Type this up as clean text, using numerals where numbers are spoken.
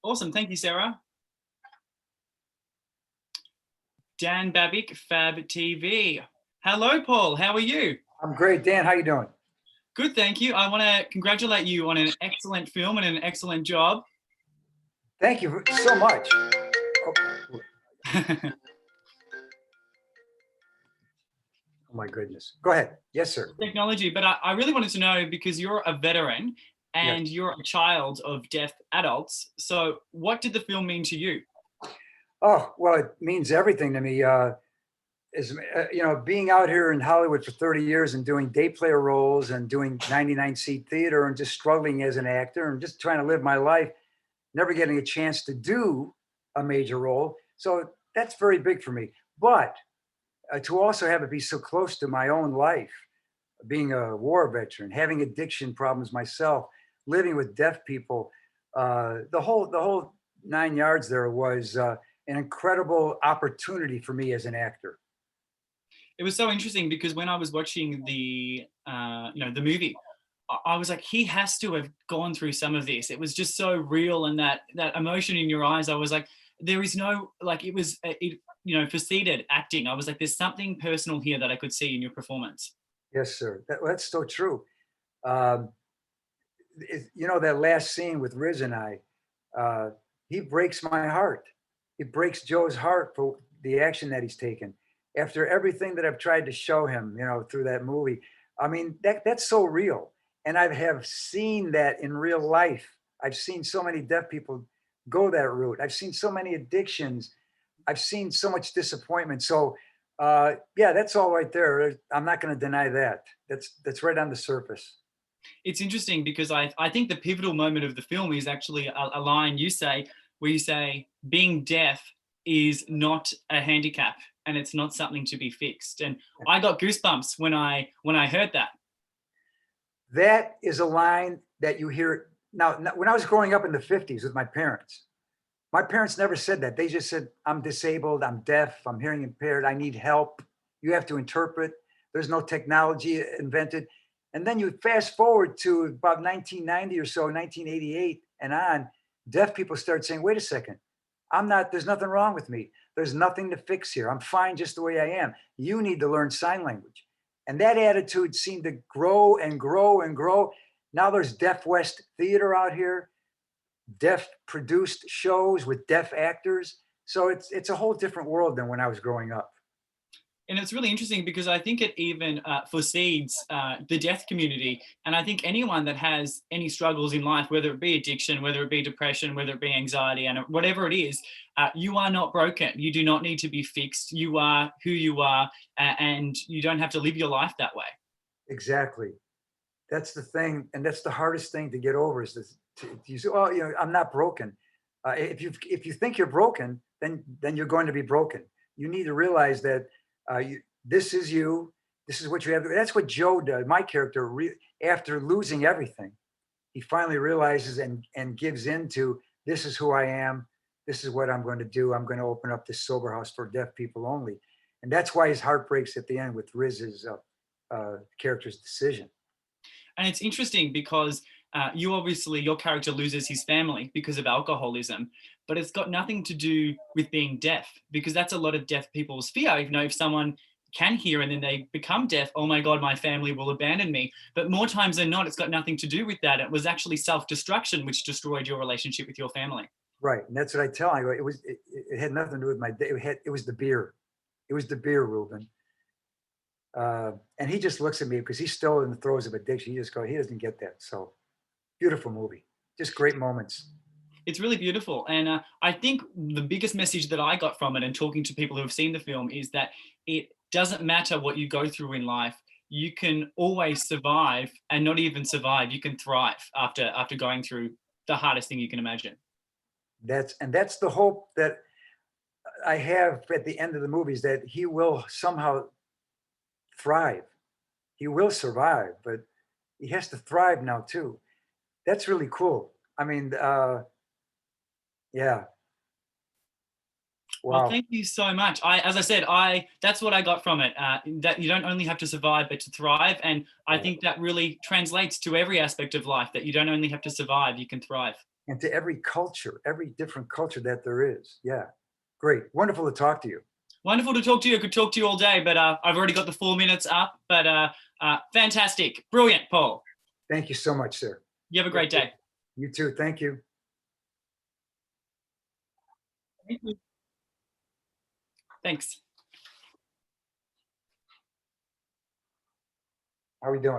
Awesome. Thank you, Sarah. Dan Babick, FabTV. Hello, Paul. How are you? I'm great. Dan, how you doing? Good, thank you. I want to congratulate you on an excellent film and an excellent job. Thank you so much. Oh my goodness. Go ahead. Yes, sir. Technology, but I really wanted to know, because you're a veteran and you're a child of deaf adults. So what did the film mean to you? Oh, well, it means everything to me. Being out here in Hollywood for 30 years and doing day player roles and doing 99-seat theater and just struggling as an actor and just trying to live my life, never getting a chance to do a major role. So that's very big for me. But to also have it be so close to my own life, being a war veteran, having addiction problems myself, living with deaf people, the whole 9 yards there was an incredible opportunity for me as an actor. It was so interesting because when I was watching the movie, I was like, he has to have gone through some of this. It was just so real, and that emotion in your eyes. I was like, there is no, like, it was for seated acting. I was like, there's something personal here that I could see in your performance. Yes, sir. That's so true. That last scene with Riz and I, he breaks my heart. He breaks Joe's heart for the action that he's taken. After everything that I've tried to show him, through that movie, I mean, that's so real. And I have seen that in real life. I've seen so many deaf people go that route. I've seen so many addictions. I've seen so much disappointment. So that's all right there. I'm not going to deny that. That's right on the surface. It's interesting because I think the pivotal moment of the film is actually a line you say, where you say, being deaf is not a handicap and it's not something to be fixed. And I got goosebumps when I heard that. That is a line that you hear now. When I was growing up in the 50s with my parents never said that. They just said, I'm disabled, I'm deaf, I'm hearing impaired, I need help. You have to interpret. There's no technology invented. And then you fast forward to about 1990 or so, 1988 and on, deaf people started saying, wait a second, there's nothing wrong with me. There's nothing to fix here. I'm fine just the way I am. You need to learn sign language. And that attitude seemed to grow and grow and grow. Now there's Deaf West Theater out here, deaf produced shows with deaf actors. So it's a whole different world than when I was growing up. And it's really interesting because I think it even foresees the deaf community. And I think anyone that has any struggles in life, whether it be addiction, whether it be depression, whether it be anxiety, and whatever it is, you are not broken. You do not need to be fixed. You are who you are, and you don't have to live your life that way. Exactly. That's the thing. And that's the hardest thing to get over, is this. You say, oh, I'm not broken. If you think you're broken, then you're going to be broken. You need to realize that this is you. This is what you have. That's what Joe does. My character, after losing everything, he finally realizes and gives into, this is who I am. This is what I'm going to do. I'm going to open up this sober house for deaf people only. And that's why his heart breaks at the end with Riz's character's decision. And it's interesting because your character loses his family because of alcoholism, but it's got nothing to do with being deaf, because that's a lot of deaf people's fear. If someone can hear and then they become deaf, oh my God, my family will abandon me. But more times than not, it's got nothing to do with that. It was actually self-destruction which destroyed your relationship with your family. Right, and that's what I tell him. I go, it had nothing to do with my day. It was the beer. It was the beer, Ruben. And he just looks at me because he's still in the throes of addiction. He doesn't get that. So beautiful movie, just great moments. It's really beautiful. And I think the biggest message that I got from it, and talking to people who have seen the film, is that it doesn't matter what you go through in life. You can always survive, and not even survive. You can thrive after going through the hardest thing you can imagine. That's the hope that I have at the end of the movie, is that he will somehow thrive. He will survive, but he has to thrive now too. That's really cool. I mean, yeah. Wow. Well, thank you so much. As I said, that's what I got from it, that you don't only have to survive, but to thrive. And I think that really translates to every aspect of life, that you don't only have to survive, you can thrive. and to every culture, every different culture that there is. Yeah, great. Wonderful to talk to you. Wonderful to talk to you. I could talk to you all day, but I've already got the 4 minutes up. But fantastic. Brilliant, Paul. Thank you so much, sir. You have a great day. You too. Thank you. Thank you. Thanks. How are we doing?